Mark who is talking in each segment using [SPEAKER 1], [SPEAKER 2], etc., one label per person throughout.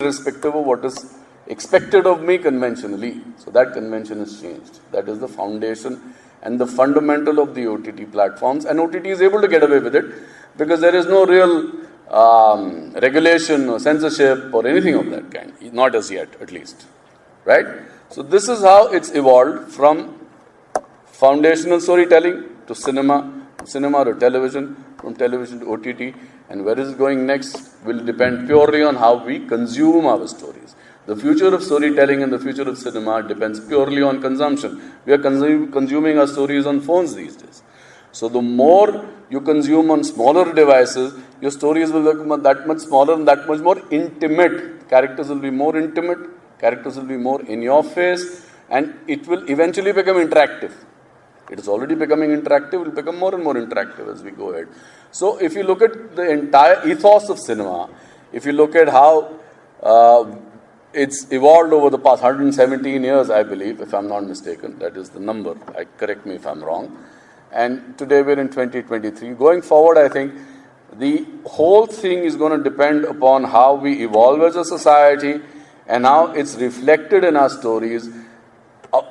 [SPEAKER 1] irrespective of what is expected of me conventionally. So that convention is changed. That is the foundation and the fundamental of the OTT platforms, and OTT is able to get away with it because there is no real regulation or censorship or anything of that kind, not as yet at least, right? So this is how it's evolved from foundational storytelling to cinema to television, from television to OTT, and where is it going next will depend purely on how we consume our stories. The future of storytelling and the future of cinema depends purely on consumption. We are consuming our stories on phones these days. So the more you consume on smaller devices, your stories will become that much smaller and that much more intimate. Characters will be more intimate, characters will be more in your face, and it will eventually become interactive. It is already becoming interactive, it will become more and more interactive as we go ahead. So if you look at the entire ethos of cinema, if you look at how it's evolved over the past 117 years, I believe, if I'm not mistaken, that is the number, correct me if I'm wrong, and today we're in 2023. Going forward, I think the whole thing is going to depend upon how we evolve as a society and how it's reflected in our stories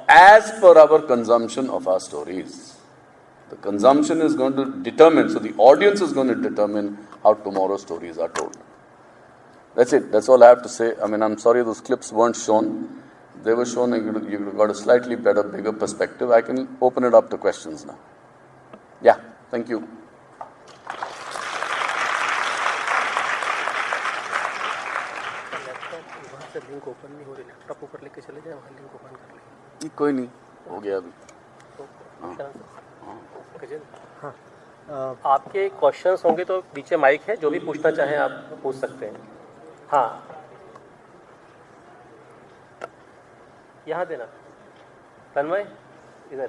[SPEAKER 1] as per our consumption of our stories. The consumption is going to determine, so the audience is going to determine how tomorrow's stories are told. That's it. That's all I have to say. I mean, I'm sorry those clips weren't shown. They were shown, you got a slightly better, bigger perspective. I can open it up to questions now. Yeah, thank you. कोई नहीं हो गया अभी
[SPEAKER 2] आपके questions होंगे तो नीचे mic है, जो भी पूछना चाहें आप पूछ सकते हैं. हाँ, यहाँ देना. तन्मय इधर.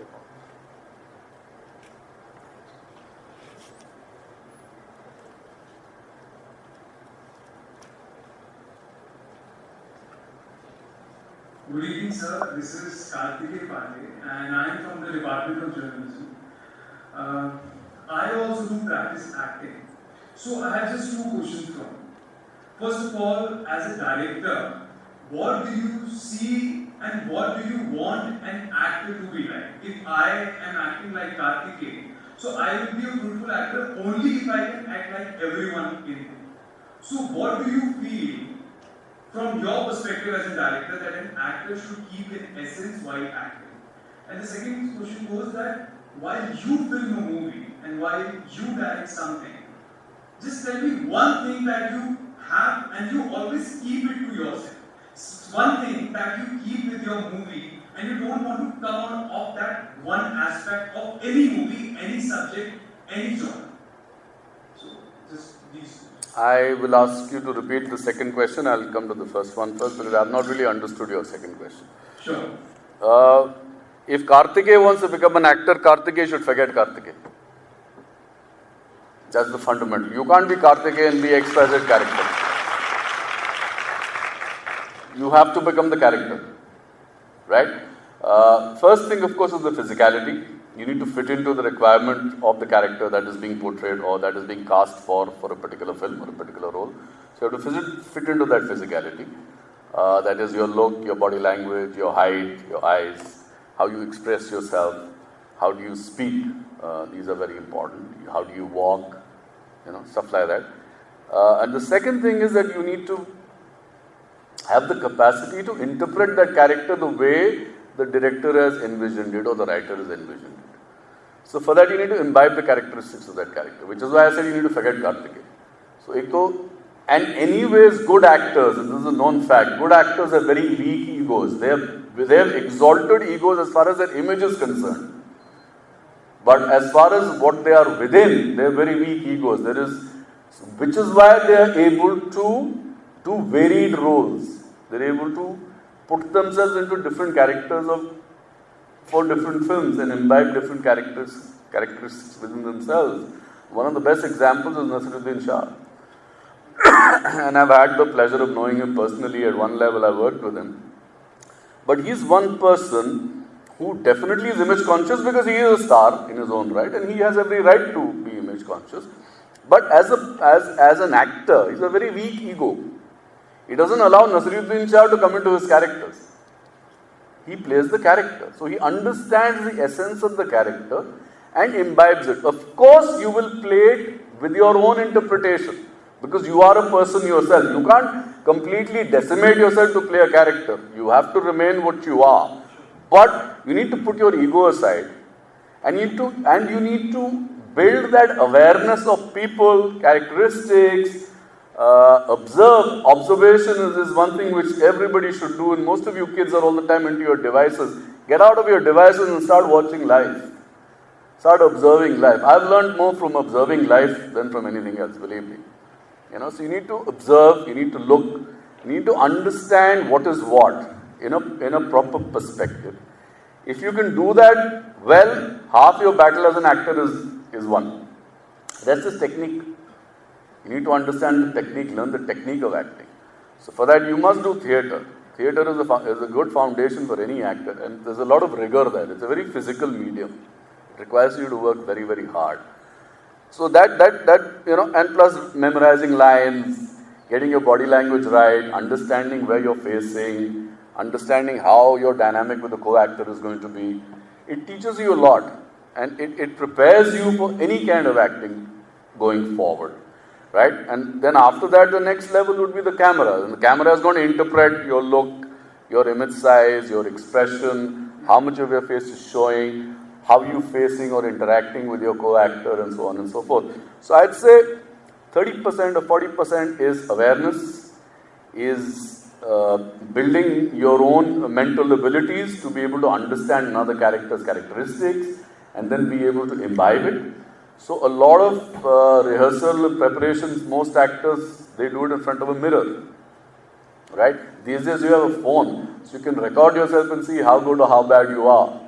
[SPEAKER 3] Good evening, sir. This is Karthikeya Pandey, and I am from the Department of Journalism. I also do practice acting. So I have just two questions from you. First of all, as a director, what do you see and what do you want an actor to be like? If I am acting like Karthikeya, so I will be a fruitful actor only if I can act like everyone in it. So what do you feel from your perspective as a director that an actor should keep in essence while acting? And the second question goes that while you film a movie and while you direct something, just tell me one thing that you have and you always keep it to yourself. One thing that you keep with your movie and you don't want to come out of that one aspect of any movie, any subject, any genre. So, just these two.
[SPEAKER 1] I will ask you to repeat the second question. I'll come to the first one first because I have not really understood your second question.
[SPEAKER 3] Sure.
[SPEAKER 1] If Karthikeya wants to become an actor, Karthikeya should forget Karthikeya. That's the fundamental. You can't be Karthikeya and be XYZ character. You have to become the character, right? First thing, of course, is the physicality. You need to fit into the requirement of the character that is being portrayed or that is being cast for a particular film or a particular role. So you have to fit into that physicality. That is your look, your body language, your height, your eyes, how you express yourself, how do you speak. These are very important. How do you walk, stuff like that. And the second thing is that you need to have the capacity to interpret that character the way the director has envisioned it or the writer has envisioned it. So for that you need to imbibe the characteristics of that character, which is why I said you need to forget Karthikeya. So and anyways good actors, and this is a known fact, good actors have very weak egos. They have exalted egos as far as their image is concerned. But as far as what they are within, they have very weak egos. Which is why they are able to do varied roles. They're able to put themselves into different characters for different films and imbibe different characteristics within themselves. One of the best examples is Naseeruddin Shah. And I've had the pleasure of knowing him personally. At one level I worked with him. But he's one person who definitely is image conscious because he is a star in his own right and he has every right to be image conscious. But as an actor, he's a very weak ego. He doesn't allow Naseeruddin Shah to come into his characters. He plays the character. So he understands the essence of the character and imbibes it. Of course, you will play it with your own interpretation because you are a person yourself. You can't completely decimate yourself to play a character. You have to remain what you are. But you need to put your ego aside and you need to build that awareness of people, characteristics. Observation is one thing which everybody should do, and most of you kids are all the time into your devices. Get out of your devices and start watching life. Start observing life. I've learned more from observing life than from anything else, believe me. So you need to observe, you need to look, you need to understand what is what in a proper perspective. If you can do that well, half your battle as an actor is won. That's just technique. You need to understand the technique, learn the technique of acting. So for that you must do theatre. Theatre is a good foundation for any actor, and there's a lot of rigor there. It's a very physical medium. It requires you to work very, very hard. So that and plus memorizing lines, getting your body language right, understanding where you're facing, understanding how your dynamic with the co-actor is going to be. It teaches you a lot, and it prepares you for any kind of acting going forward. Right? And then after that, the next level would be the camera. And the camera is going to interpret your look, your image size, your expression, how much of your face is showing, how you facing or interacting with your co-actor, and so on and so forth. So I'd say 30% or 40% is awareness, is building your own mental abilities to be able to understand another character's characteristics and then be able to imbibe it. So a lot of rehearsal preparations, most actors, they do it in front of a mirror, right? These days you have a phone, so you can record yourself and see how good or how bad you are.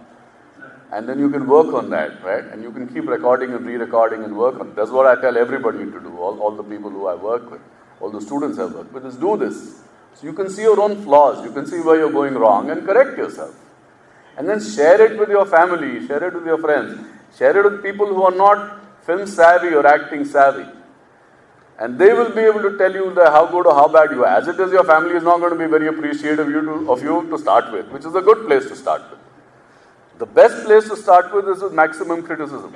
[SPEAKER 1] And then you can work on that, right? And you can keep recording and re-recording and work on it. That's what I tell everybody to do, all the people who I work with, all the students I work with, is do this. So you can see your own flaws, you can see where you're going wrong and correct yourself. And then share it with your family, share it with your friends, share it with people who are not film savvy or acting savvy, and they will be able to tell you how good or how bad you are. As it is, your family is not going to be very appreciative of you to start with, which is a good place to start with. The best place to start with is with maximum criticism.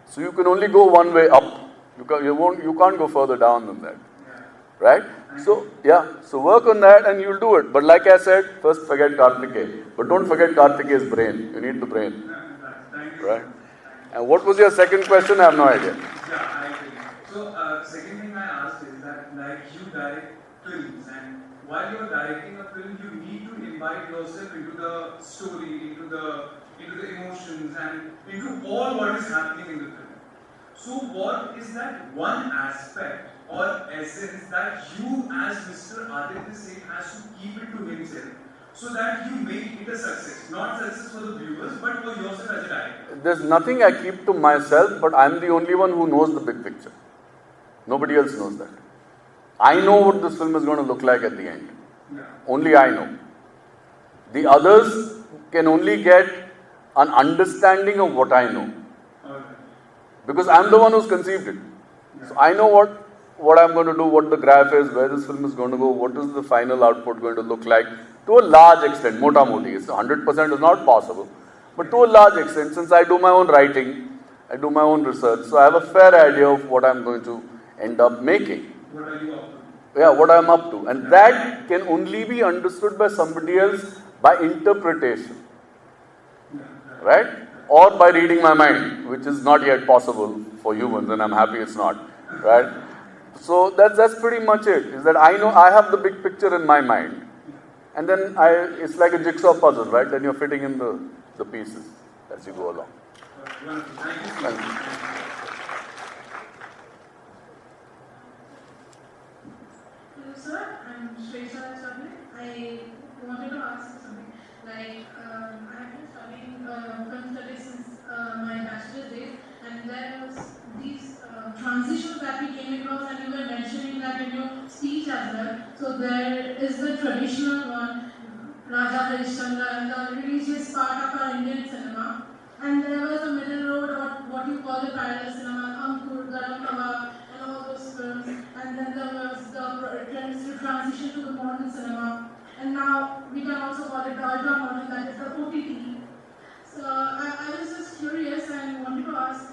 [SPEAKER 1] So you can only go one way up. You can't go further down than that, right? So so work on that and you'll do it. But like I said, first forget Karthikeya, but don't forget Karthikeya's brain. You need the brain, right? And what was your second question? I have no idea.
[SPEAKER 3] Yeah, I agree. So, second thing I asked is that, like, you direct films, and while you're directing a film, you need to imbibe yourself into the story, into the emotions, and into all what is happening in the film. So, what is that one aspect or essence that you, as Mr. Aditya Singh, has to keep it to himself, so that you make it a success? Not success for the viewers, but for yourself as a director.
[SPEAKER 1] There's nothing I keep to myself, but I'm the only one who knows the big picture. Nobody else knows that. I know what this film is going to look like at the end.
[SPEAKER 3] Yeah.
[SPEAKER 1] Only I know. The others can only get an understanding of what I know.
[SPEAKER 3] Okay.
[SPEAKER 1] Because I'm the one who's conceived it.
[SPEAKER 3] Yeah.
[SPEAKER 1] So I know what I'm going to do, what the graph is, where this film is going to go, what is the final output going to look like. To a large extent, mota moti, 100% is not possible. But to a large extent, since I do my own writing, I do my own research, so I have a fair idea of what I'm going to end up making.
[SPEAKER 3] What are you up to?
[SPEAKER 1] Yeah, what I'm up to. And that can only be understood by somebody else by interpretation, right? Or by reading my mind, which is not yet possible for humans, and I'm happy it's not, right? So that's pretty much it, is that I know I have the big picture in my mind. And then it's like a jigsaw puzzle, right? Then you're fitting in the pieces as you go along.
[SPEAKER 3] Wonderful. Thank you.
[SPEAKER 1] Thank you.
[SPEAKER 4] Hello sir, I'm Shreya Chabne. I wanted to ask something. Like, I have been studying film studies since my bachelor's days, and there was these transitions that we came across, and you were mentioning that in your speech as well. So there is the traditional one, Raja Harishchandra, and the religious part of our Indian cinema. And there was a middle road, or what you call the parallel cinema, Ankur, Garam Kebab, and all those films. And then there was the attempts to transition to the modern cinema, and now we can also call it the ultra modern, that is the OTT. So I was just curious and wanted to ask,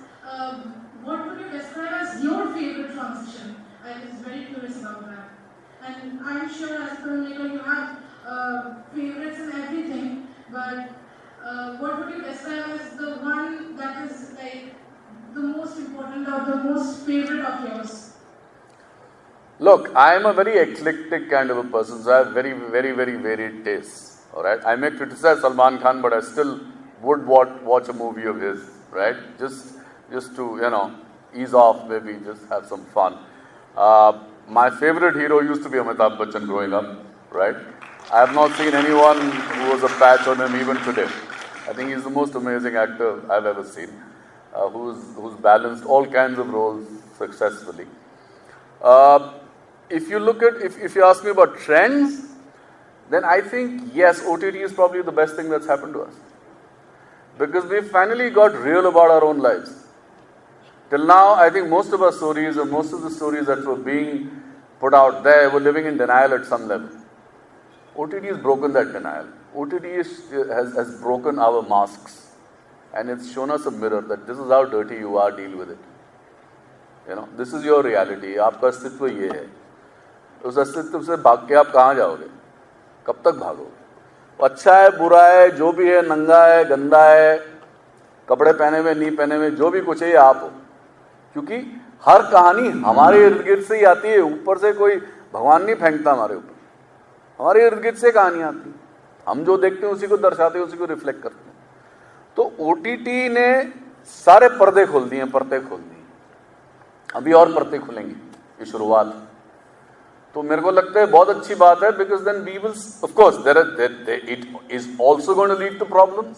[SPEAKER 4] what would you describe as your favorite transition? I was very curious about that. And I'm sure as a filmmaker you have favorites in everything, but what would you describe as the one that is like the most important or the most favorite of yours?
[SPEAKER 1] Look, I am a very eclectic kind of a person, so I have very, very, very varied tastes. All right, I may criticize Salman Khan, but I still would watch a movie of his. Right, just to ease off, maybe just have some fun. My favorite hero used to be Amitabh Bachchan growing up. Right, I have not seen anyone who was a patch on him even today. I think he's the most amazing actor I've ever seen, who's balanced all kinds of roles successfully. If you ask me about trends, then I think yes, OTT is probably the best thing that's happened to us, because we finally got real about our own lives. Till now, I think most of our stories, or most of the stories that were being put out there, were living in denial at some level. OTT has broken that denial. OTT has broken our masks, and it's shown us a mirror that this is how dirty you are, deal with it. This is your reality. आपका अस्तित्व ये है. उस अस्तित्व से भाग के आप कहाँ जाओगे? कब तक भागोगे? अच्छा है, बुरा है, जो भी है, नंगा है, गंदा है, कपड़े पहने हुए, नहीं पहने हुए, जो भी कुछ है, ये आप हो. क्योंकि हर कहानी हमारे इर्द गिर्द से ही आती है. ऊपर से कोई भगवान नहीं फेंकता हमारे ऊपर. हमारे इर्द गिर्द से कहानी आती है. हम जो देखते हैं उसी को दर्शाते हैं, उसी को रिफ्लेक्ट करते हैं. तो ओटीटी ने सारे पर्दे खोल दिए, पर्दे खोल दी. अभी और पर्दे खुलेंगे, ये शुरुआत. तो मेरे को लगता है बहुत अच्छी बात है, because then we will, of course it is also going to lead to problems.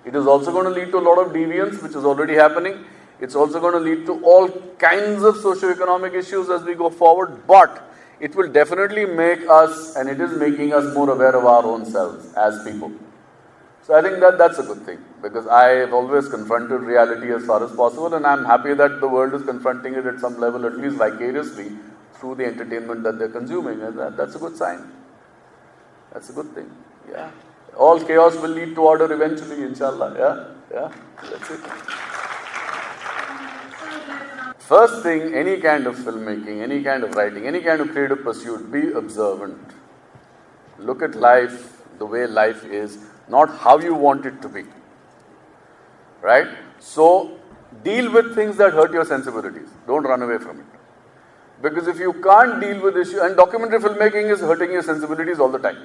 [SPEAKER 1] It is also going to lead to a lot of deviance, which is already happening. It's also going to lead to all kinds of socio-economic issues as we go forward. But it will definitely make us, and it is making us, more aware of our own selves as people. So I think that's a good thing, because I have always confronted reality as far as possible, and I'm happy that the world is confronting it at some level, at least vicariously, through the entertainment that they're consuming. And that's a good sign. That's a good thing. Yeah. All chaos will lead to order eventually, inshallah. Yeah, that's it. First thing, any kind of filmmaking, any kind of writing, any kind of creative pursuit, be observant. Look at life the way life is, not how you want it to be. Right? So, deal with things that hurt your sensibilities. Don't run away from it. Because if you can't deal with issues, and documentary filmmaking is hurting your sensibilities all the time.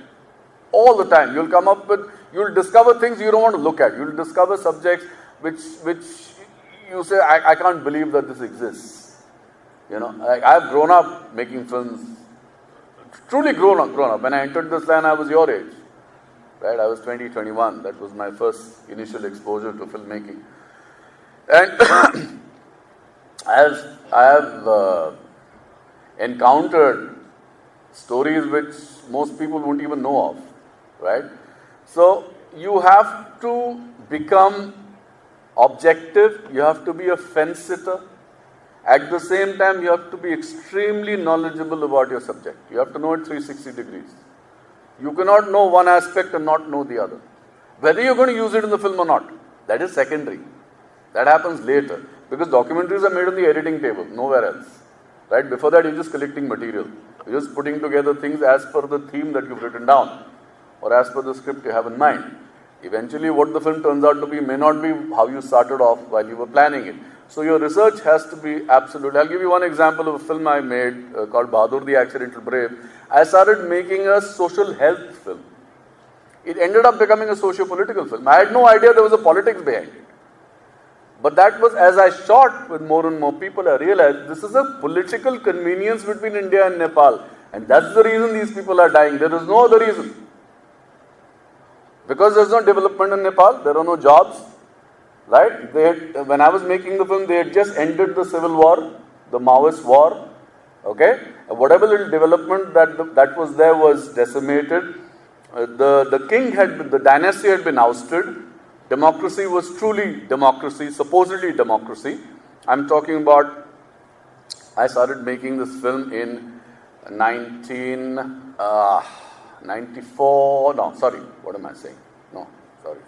[SPEAKER 1] All the time. You'll discover things you don't want to look at. You'll discover subjects which you say, I can't believe that this exists. I've grown up making films, truly grown up. When I entered this line, I was your age. Right? I was 20, 21. That was my first initial exposure to filmmaking. And I have encountered stories which most people won't even know of. Right? So you have to become objective, you have to be a fence sitter. At the same time, you have to be extremely knowledgeable about your subject. You have to know it 360 degrees. You cannot know one aspect and not know the other. Whether you're going to use it in the film or not, that is secondary. That happens later. Because documentaries are made on the editing table, nowhere else. Right? Before that, you're just collecting material. You're just putting together things as per the theme that you've written down, or as per the script you have in mind. Eventually, what the film turns out to be may not be how you started off while you were planning it. So your research has to be absolute. I'll give you one example of a film I made called Bahadur the Accidental Brave. I started making a social health film. It ended up becoming a socio-political film. I had no idea there was a politics behind it. But that was, as I shot with more and more people, I realized this is a political convenience between India and Nepal. And that's the reason these people are dying. There is no other reason. Because there's no development in Nepal, there are no jobs. Right? When I was making the film, they had just ended the civil war, the Maoist war. Okay? Whatever little development that was there was decimated. The dynasty had been ousted. Democracy was truly democracy, supposedly democracy. I'm talking about, I started making this film in 1994, no, sorry, what am I saying? No, sorry.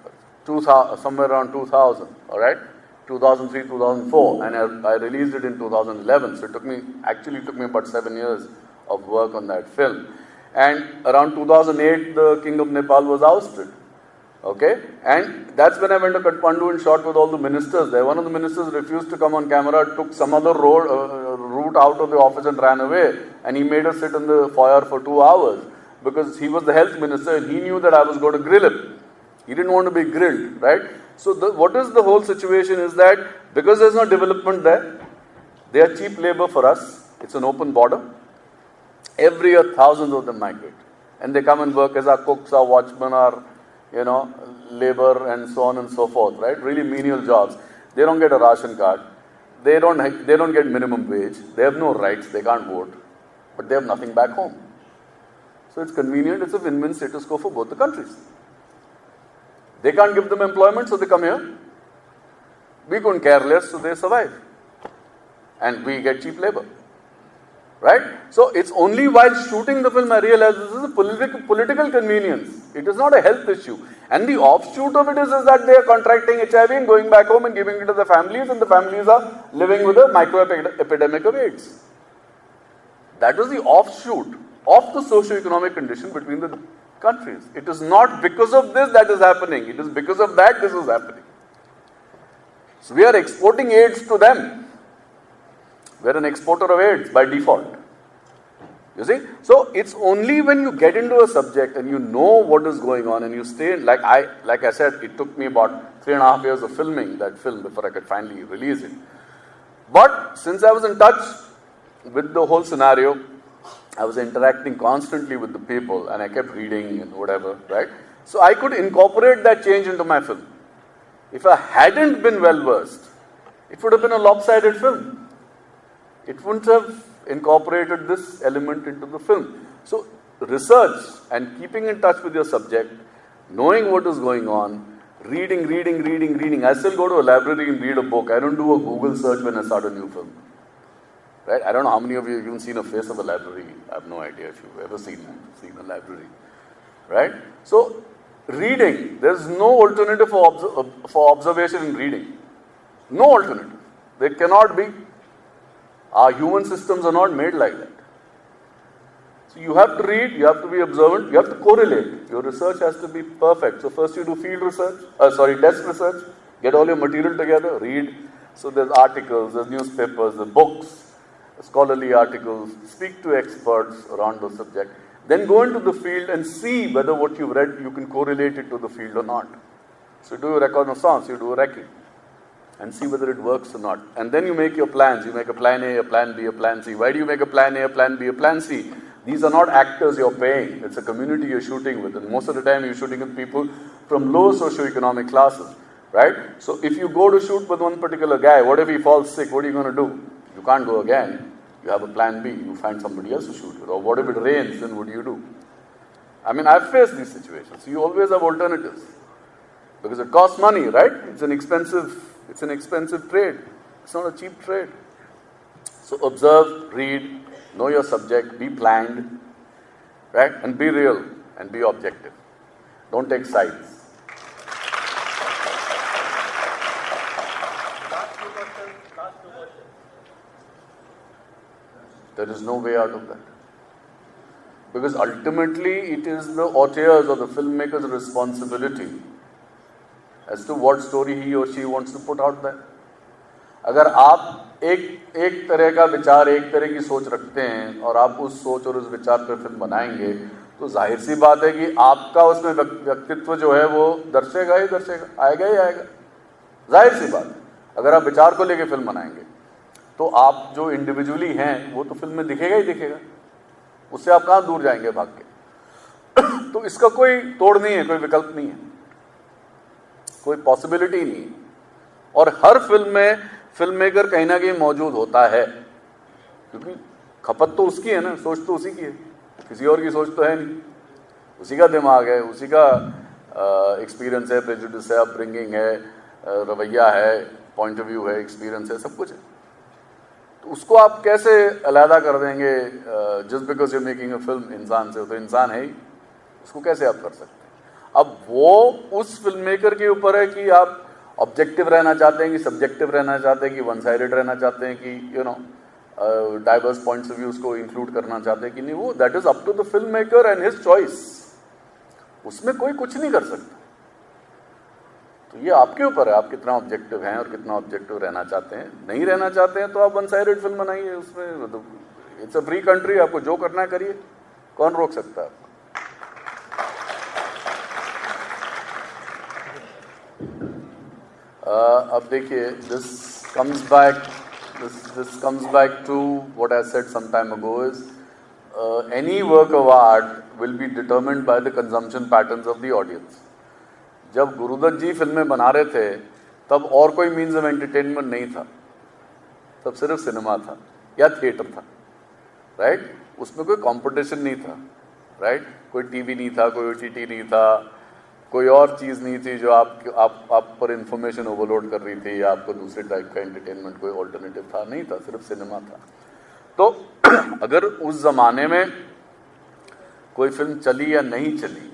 [SPEAKER 1] 2000, somewhere around 2000, all right? 2003, 2004, and I released it in 2011. So it took me about 7 years of work on that film. And around 2008, the King of Nepal was ousted. Okay, and that's when I went to Kathmandu and shot with all the ministers there. One of the ministers refused to come on camera, took some other route out of the office and ran away. And he made us sit in the foyer for 2 hours because he was the health minister and he knew that I was going to grill him. He didn't want to be grilled, right? So what is the whole situation is that because there's no development there, they are cheap labor for us. It's an open border. Every year, thousands of them migrate. And they come and work as our cooks, our watchmen, our labor and so on and so forth, right? Really menial jobs. They don't get a ration card. They don't get minimum wage. They have no rights. They can't vote. But they have nothing back home. So it's convenient. It's a win-win status quo for both the countries. They can't give them employment, so they come here. We couldn't care less, so they survive. And we get cheap labor. Right? So it's only while shooting the film I realized this is a political convenience. It is not a health issue. And the offshoot of it is that they are contracting HIV and going back home and giving it to the families, and the families are living with a micro-epidemic of AIDS. That was the offshoot of the socio-economic condition between the countries. It is not because of this that is happening. It is because of that this is happening. So we are exporting AIDS to them. We're an exporter of AIDS by default. You see? So it's only when you get into a subject and you know what is going on and you stay, like I said, it took me about 3.5 years of filming that film before I could finally release it. But since I was in touch with the whole scenario, I was interacting constantly with the people and I kept reading and whatever, right? So I could incorporate that change into my film. If I hadn't been well versed, it would have been a lopsided film. It wouldn't have incorporated this element into the film. So research and keeping in touch with your subject, knowing what is going on, reading. I still go to a library and read a book. I don't do a Google search when I start a new film. Right? I don't know how many of you have even seen a face of a library. I have no idea if you've ever seen a library. Right? So reading, there's no alternative for observation in reading. No alternative. There cannot be. Our human systems are not made like that. So you have to read, you have to be observant, you have to correlate. Your research has to be perfect. So first you do field research, desk research, get all your material together, read. So there's articles, there's newspapers, there's books, scholarly articles, speak to experts around the subject. Then go into the field and see whether what you've read, you can correlate it to the field or not. So you do a reconnaissance, you do a recce, and see whether it works or not. And then you make your plans. You make a plan A, a plan B, a plan C. Why do you make a plan A, a plan B, a plan C? These are not actors you're paying. It's a community you're shooting with. And most of the time you're shooting with people from low socioeconomic classes, right? So if you go to shoot with one particular guy, what if he falls sick? What are you going to do? You can't go again. You have a plan B. You find somebody else to shoot with. Or what if it rains? Then what do you do? I mean, I've faced these situations. So you always have alternatives. Because it costs money, right? It's an expensive trade. It's not a cheap trade. So observe, read, know your subject, be planned, right? And be real and be objective. Don't take sides.
[SPEAKER 2] Last two questions.
[SPEAKER 1] There is no way out of that. Because ultimately it is the auteur's or the filmmaker's responsibility as to what story he or she wants to put out there. अगर आप एक तरह का विचार, एक तरह की सोच रखते हैं और आप उस सोच और उस विचार पर फिल्म बनाएंगे, तो जाहिर सी बात है कि आपका उसमें व्यक्तित्व जो है वो दर्शेगा ही दर्शेगा, आएगा ही आएगा. जाहिर सी बात है. अगर आप विचार को लेकर फिल्म बनाएंगे तो आप जो इंडिविजुअली हैं वो तो फिल्म में दिखेगा ही दिखेगा. उससे आप कहाँ दूर जाएंगे भाग के. तो इसका कोई तोड़ नहीं है, कोई विकल्प नहीं है, कोई पॉसिबिलिटी नहीं है. और हर फिल्म में फिल्म मेकर कहीं ना कहीं मौजूद होता है, क्योंकि खपत तो उसकी है ना, सोच तो उसी की है, किसी और की सोच तो है नहीं. उसी का दिमाग है, उसी का एक्सपीरियंस है, प्रेजुडिस है, अपब्रिंगिंग है, रवैया है, पॉइंट ऑफ व्यू है, एक्सपीरियंस है, सब कुछ है. तो उसको आप कैसे अलहदा कर देंगे just because you making a film इंसान से? तो इंसान है ही, उसको कैसे आप कर सकते हैं? अब वो उस फिल्म मेकर के ऊपर है कि आप ऑब्जेक्टिव रहना चाहते हैं कि सब्जेक्टिव रहना चाहते हैं कि वन साइडेड रहना चाहते हैं कि डाइवर्स पॉइंट्स ऑफ व्यूज को इंक्लूड करना चाहते हैं कि नहीं। वो that is up to the film maker and his choice, उसमें कोई कुछ नहीं कर सकता। तो ये आपके ऊपर है, आप कितना ऑब्जेक्टिव हैं और कितना ऑब्जेक्टिव रहना चाहते हैं। नहीं रहना चाहते हैं तो आप वन साइडेड फिल्म बनाइए, उसमें इट्स अ फ्री कंट्री, आपको जो करना है करिए, कौन रोक सकता है आपको? अब देखिए, this comes back to what I said some time ago is any work of art will be determined by the consumption patterns of the audience. जब गुरुदत्त जी फिल्में बना रहे थे तब और कोई मीन्स ऑफ एंटरटेनमेंट नहीं था, तब सिर्फ सिनेमा था या थिएटर था, राइट? उसमें कोई कंपटीशन नहीं था, राइट? कोई टीवी नहीं था, कोई ओटीटी नहीं था, कोई और चीज़ नहीं थी जो आप पर इंफॉर्मेशन ओवरलोड कर रही थी या आपको दूसरे टाइप का एंटरटेनमेंट कोई ऑल्टरनेटिव था, नहीं था, सिर्फ सिनेमा था। तो अगर उस ज़माने में कोई फिल्म चली या नहीं चली,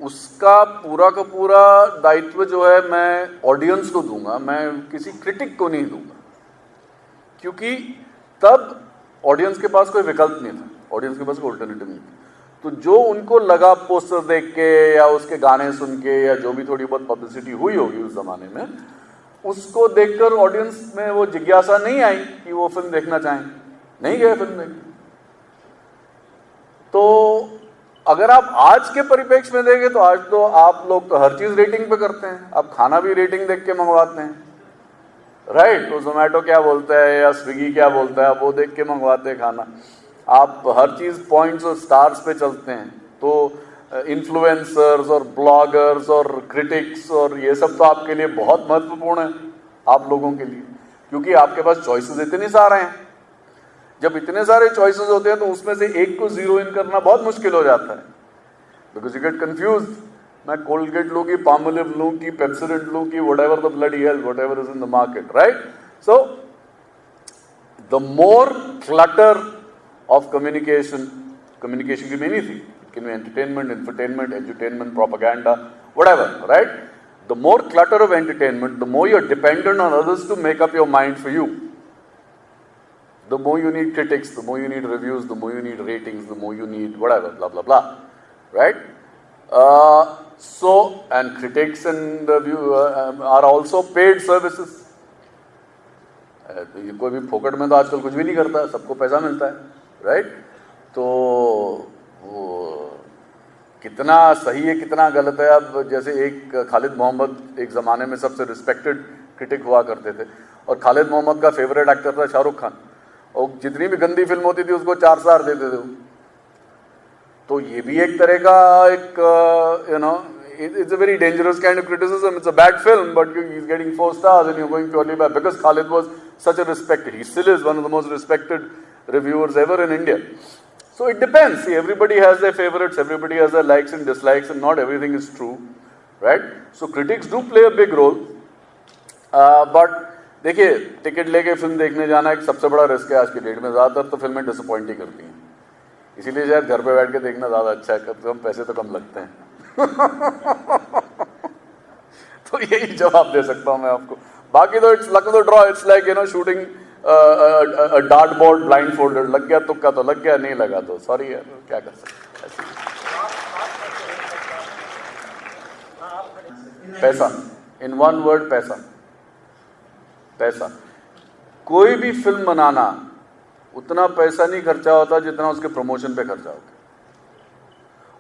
[SPEAKER 1] उसका पूरा का पूरा दायित्व जो है मैं ऑडियंस को दूंगा, मैं किसी क्रिटिक को नहीं दूंगा, क्योंकि तब ऑडियंस के पास कोई विकल्प नहीं था, ऑडियंस के पास कोई ऑल्टरनेटिव नहीं था। तो जो उनको लगा पोस्टर देख के या उसके गाने सुन के या जो भी थोड़ी बहुत पब्लिसिटी हुई होगी उस जमाने में, उसको देखकर ऑडियंस में वो जिज्ञासा नहीं आई कि वो फिल्म देखना चाहें, नहीं गए फिल्म देखने। तो अगर आप आज के परिप्रेक्ष्य में देखें तो आज तो आप लोग तो हर चीज रेटिंग पे करते हैं, आप खाना भी रेटिंग देख के मंगवाते हैं, राइट? तो जोमेटो क्या बोलता है या स्विगी क्या बोलता है, आप वो देख के मंगवाते हैं खाना। आप हर चीज पॉइंट्स और स्टार्स पे चलते हैं। तो इन्फ्लुएंसर्स और ब्लॉगर्स और क्रिटिक्स और ये सब तो आपके लिए बहुत महत्वपूर्ण है, आप लोगों के लिए, क्योंकि आपके पास चॉइसेस इतने सारे हैं। जब इतने सारे चॉइसेस होते हैं तो उसमें से एक को जीरो इन करना बहुत मुश्किल हो जाता है, बिकॉज यू गेट कंफ्यूज। मैं कोलगेट लूँ कि पामोलिव लूँ कि पेप्सोडेंट लूँ कि whatever the bloody hell, whatever is in the market, right? So the more clutter of communication can be anything. It can be entertainment, infotainment, edutainment, propaganda, whatever, right? The more clutter of entertainment, the more you're dependent on others to make up your mind for you. The more you need critics, the more you need reviews, the more you need ratings, the more you need whatever, blah, blah, blah, right? And critics and are also paid services. कोई भी फोकट में तो आजकल कुछ भी नहीं करता है, सबको पैसा मिलता है, राइट? तो वो कितना सही है कितना गलत है। अब जैसे एक खालिद मोहम्मद एक ज़माने में सबसे रिस्पेक्टेड क्रिटिक हुआ करते थे, और खालिद मोहम्मद का फेवरेट एक्टर था शाहरुख खान, और जितनी भी गंदी फिल्म होती थी उसको 4 स्टार देते थे। तो ये भी एक तरह का एक it's a very dangerous kind of criticism. It's a bad film, but he's getting 4 stars and you're going purely by because Khalid was such a respected. He still is one of the most respected reviewers ever in India. So it depends. See, everybody has their favorites, everybody has their likes and dislikes, and not everything is true, right? So critics do play a big role. But देखिए, ticket लेके film देखने जाना एक सबसे बड़ा risk है आज की डेट में। ज़्यादातर तो फिल्में डिसअपॉइंट ही करती हैं, इसीलिए शायद घर पे बैठ के देखना ज़्यादा अच्छा है, कम से कम पैसे तो कम लगते हैं। तो यही जवाब दे सकता हूं मैं आपको। बाकी तो it's luck of the draw, it's like shooting dart board blind folded, लग गया तुक्का तो लग गया, नहीं लगा तो सॉरी यार, क्या कर सकते। पैसा, इन वन वर्ड, पैसा। पैसा, कोई भी फिल्म बनाना उतना पैसा नहीं खर्चा होता जितना उसके प्रमोशन पे खर्चा होता,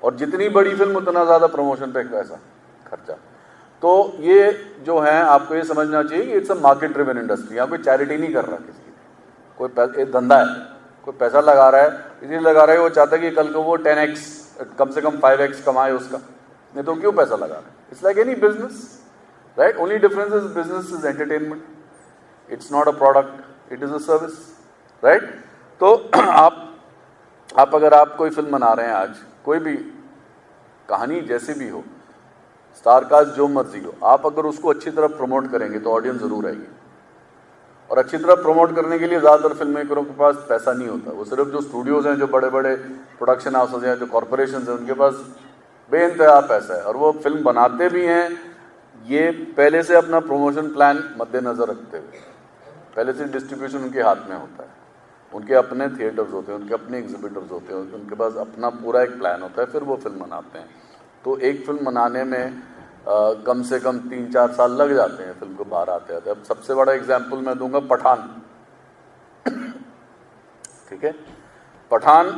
[SPEAKER 1] और जितनी बड़ी फिल्म उतना ज़्यादा प्रमोशन पे पैसा खर्चा। तो ये जो है आपको ये समझना चाहिए कि it's a market driven industry. यहाँ कोई चैरिटी नहीं कर रहा किसी की, कोई एक धंधा है, कोई पैसा लगा रहा है, इसलिए लगा रहा है वो चाहता है कि कल को वो 10x कम से कम 5x कमाए उसका, नहीं तो क्यों पैसा लगा रहा है। It's like any business, right? Only difference is business is entertainment, it's not a product, it is a service, right? तो आप अगर आप कोई फिल्म बना रहे हैं आज, कोई भी कहानी जैसी भी हो, स्टारकास्ट जो मर्जी हो, आप अगर उसको अच्छी तरह प्रमोट करेंगे तो ऑडियंस ज़रूर आएगी। और अच्छी तरह प्रमोट करने के लिए ज़्यादातर फिल्म मेकरों के पास पैसा नहीं होता। वो सिर्फ जो स्टूडियोज़ हैं, जो बड़े बड़े प्रोडक्शन हाउसेज हैं, जो कॉरपोरेशन हैं, उनके पास बेइंतहा पैसा है और वो फिल्म बनाते भी हैं ये पहले से अपना प्रमोशन प्लान मद्देनज़र रखते हुए। पहले से डिस्ट्रीब्यूशन उनके हाथ में होता है, उनके अपने थिएटर्स होते हैं, उनके अपने एग्जिबिटर्स होते हैं, उनके पास अपना पूरा एक प्लान होता है, फिर वो फिल्म बनाते हैं। तो एक फिल्म बनाने में कम से कम 3-4 साल लग जाते हैं फिल्म को बाहर आते आते। अब सबसे बड़ा एग्जाम्पल मैं दूंगा, पठान। ठीक है, पठान,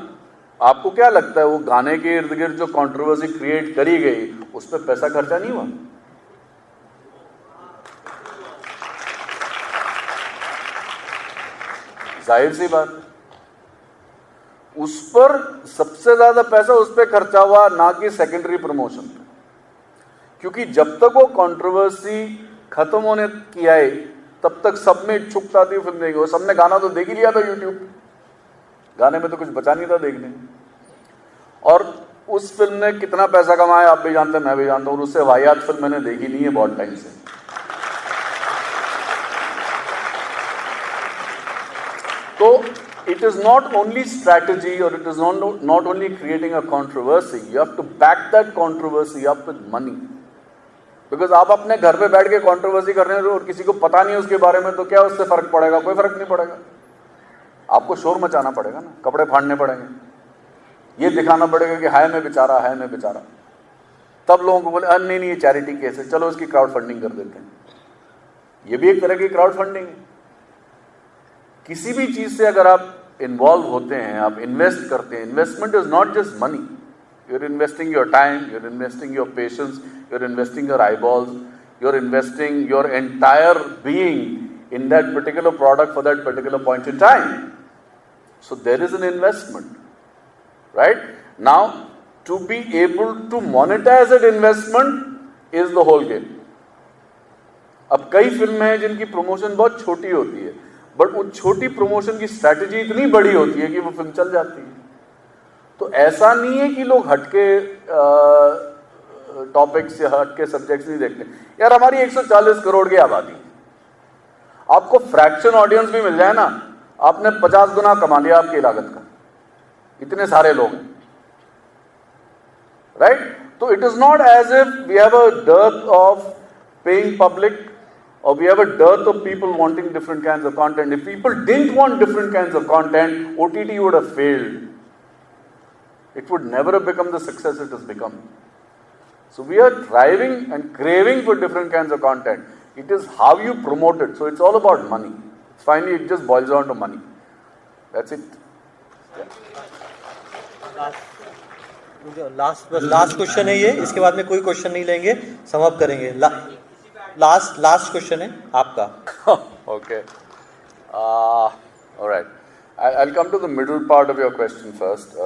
[SPEAKER 1] आपको क्या लगता है वो गाने के इर्द गिर्द जो कंट्रोवर्सी क्रिएट करी गई उस पर पैसा खर्चा नहीं हुआ? जाहिर सी बात, उस पर सबसे ज्यादा पैसा उस पर खर्चा हुआ, ना कि सेकेंडरी प्रमोशन पे। क्योंकि जब तक वो कंट्रोवर्सी खत्म होने की आई तब तक सब में इच्छुकता थी फिल्म देखी। सबने गाना तो देख ही लिया था यूट्यूब पे, गाने में तो कुछ बचा नहीं था देखने। और उस फिल्म ने कितना पैसा कमाया आप भी जानते हैं, मैं भी जानता हूं। और उससे वाहियात फिल्म मैंने देखी नहीं है बहुत टाइम से। तो it is not only strategy or it is not only creating a controversy, you have to back that controversy up with money. Because आप अपने घर पे बैठ के कंट्रोवर्सी कर रहे हैं और किसी को पता नहीं उसके बारे में, तो क्या उससे फर्क पड़ेगा? कोई फर्क नहीं पड़ेगा। आपको शोर मचाना पड़ेगा ना, कपड़े फाड़ने पड़ेंगे, ये दिखाना पड़ेगा कि हाय मैं बेचारा, हाय मैं बेचारा। तब लोगों को बोले नहीं नहीं ये चैरिटी केस है, चलो इसकी क्राउड फंडिंग कर देते हैं। ये भी एक तरह की क्राउड फंडिंग है। किसी भी चीज से अगर आप इन्वॉल्व होते हैं, आप इन्वेस्ट करते हैं, investment is not just money, you're investing your time, you're investing your patience, you're investing your eyeballs, you're investing your entire being in that particular product for that particular point in time. So there is an investment, right? Now, to be able to monetize that investment is the whole game. अब कई फिल्में हैं जिनकी promotion बहुत छोटी होती है, but उन छोटी प्रमोशन की स्ट्रैटेजी इतनी बड़ी होती है कि वो फिल्म चल जाती है। तो ऐसा नहीं है कि लोग हटके टॉपिक्स या हटके सब्जेक्ट्स नहीं देखते। यार हमारी 140 करोड़ की आबादी है, आपको फ्रैक्शन ऑडियंस भी मिल जाए ना, आपने 50 गुना कमा लिया आपकी लागत का। इतने सारे लोग हैं, राइट? तो it is not as if we have a dearth of paying public or we have a dearth of people wanting different kinds of content. If people didn't want different kinds of content, OTT would have failed. It would never have become the success it has become. So we are thriving and craving for different kinds of content. It is how you promote it. So it's all about money. Finally, it just boils down to money. That's it.
[SPEAKER 5] Last question है ये, इसके बाद में कोई question नहीं लेंगे, समाप्त करेंगे। लास्ट क्वेश्चन है आपका।
[SPEAKER 1] Okay. All right. I'll come to the middle part of your question first.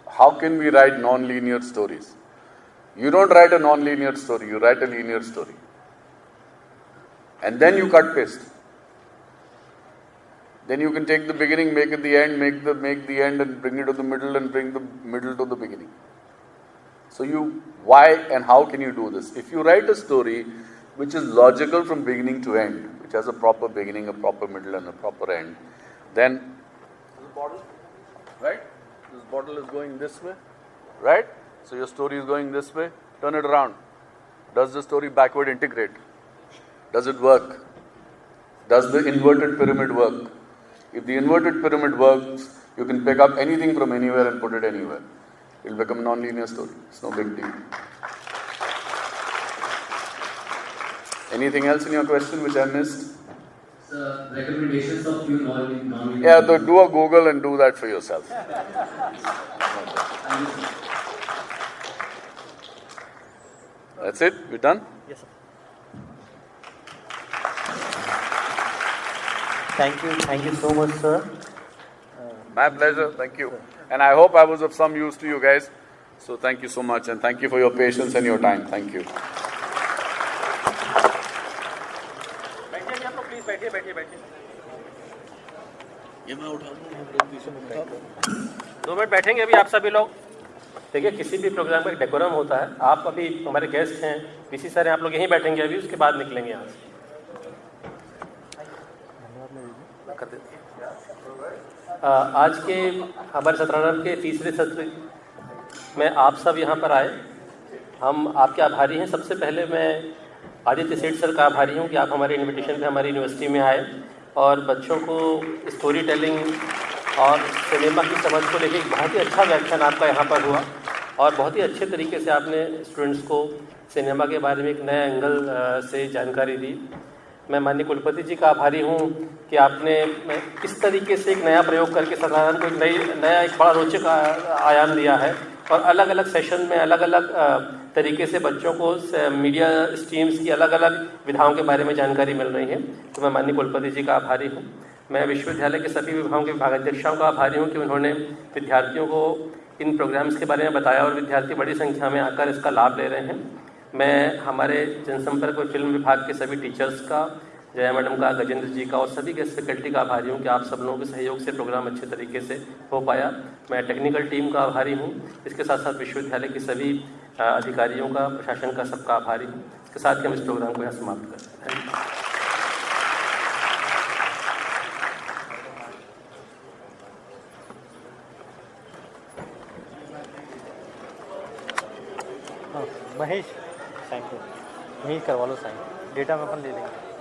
[SPEAKER 1] How can we write non-linear stories? You don't write a non-linear story, you write a linear story. And then you cut paste. Then you can take the beginning, make it the end, make the end and bring it to the middle and bring the middle to the beginning. So why and how can you do this? If you write a story which is logical from beginning to end, which has a proper beginning, a proper middle and a proper end, then this bottle, right? This bottle is going this way, right? So your story is going this way, turn it around. Does the story backward integrate? Does it work? Does the inverted pyramid work? If the inverted pyramid works, you can pick up anything from anywhere and put it anywhere. It will become a non-linear story. It's no big deal. Anything else in your question which I missed?
[SPEAKER 6] Sir, recommendations of few non-linear.
[SPEAKER 1] Yeah, so do a Google and do that for yourself. That's it? We're done?
[SPEAKER 5] Yes, sir. Thank you so much, sir.
[SPEAKER 1] My pleasure. Thank you. And I hope I was of some use to you guys. So thank you so much and thank you for your patience and your time. Thank you.
[SPEAKER 2] बैठिए आप लोग, please बैठिए।
[SPEAKER 1] ये मैं उठा
[SPEAKER 2] 2 minute बैठेंगे अभी आप सभी लोग। देखिए, किसी भी प्रोग्राम का डेकोरम होता है। आप अभी हमारे गेस्ट हैं, पीसी सर हैं, आप लोग यहीं बैठेंगे अभी, उसके बाद निकलेंगे यहाँ से। कर देते हैं। आज के हमारे सत्रारंभ के तीसरे सत्र में आप सब यहाँ पर आए, हम आपके आभारी हैं। सबसे पहले मैं आदित्य सेठ सर का आभारी हूँ कि आप हमारे इनविटेशन पे हमारी यूनिवर्सिटी में आए और बच्चों को स्टोरी टेलिंग और सिनेमा की समझ को लेकर एक बहुत ही अच्छा व्याख्यान आपका यहाँ पर हुआ और बहुत ही अच्छे तरीके से आपने स्टूडेंट्स को सिनेमा के बारे में एक नए एंगल से जानकारी दी। मैं माननीय कुलपति जी का आभारी हूँ कि आपने इस तरीके से एक नया प्रयोग करके साधारण को एक नया एक बड़ा रोचक आयाम दिया है और अलग अलग सेशन में अलग अलग तरीके से बच्चों को मीडिया स्ट्रीम्स की अलग अलग विधाओं के बारे में जानकारी मिल रही है। तो मैं माननीय कुलपति जी का आभारी हूँ। मैं विश्वविद्यालय के सभी विभागों के विभागाध्यक्षों का आभारी हूँ कि उन्होंने विद्यार्थियों को इन प्रोग्राम्स के बारे में बताया और विद्यार्थी बड़ी संख्या में आकर इसका लाभ ले रहे हैं। मैं हमारे जनसंपर्क और फिल्म विभाग के सभी टीचर्स का, जया मैडम का, गजेंद्र जी का और सभी गेस्ट फैकल्टी का आभारी हूँ कि आप सब लोगों के सहयोग से प्रोग्राम अच्छे तरीके से हो पाया। मैं टेक्निकल टीम का आभारी हूँ। इसके साथ साथ विश्वविद्यालय की सभी अधिकारियों का, प्रशासन का, सबका आभारी हूँ। इसके साथ ही हम इस प्रोग्राम को यहाँ समाप्त करते हैं।
[SPEAKER 5] महेश साइन करो, यही करवा लो साइन, डेटा में अपन ले लेंगे।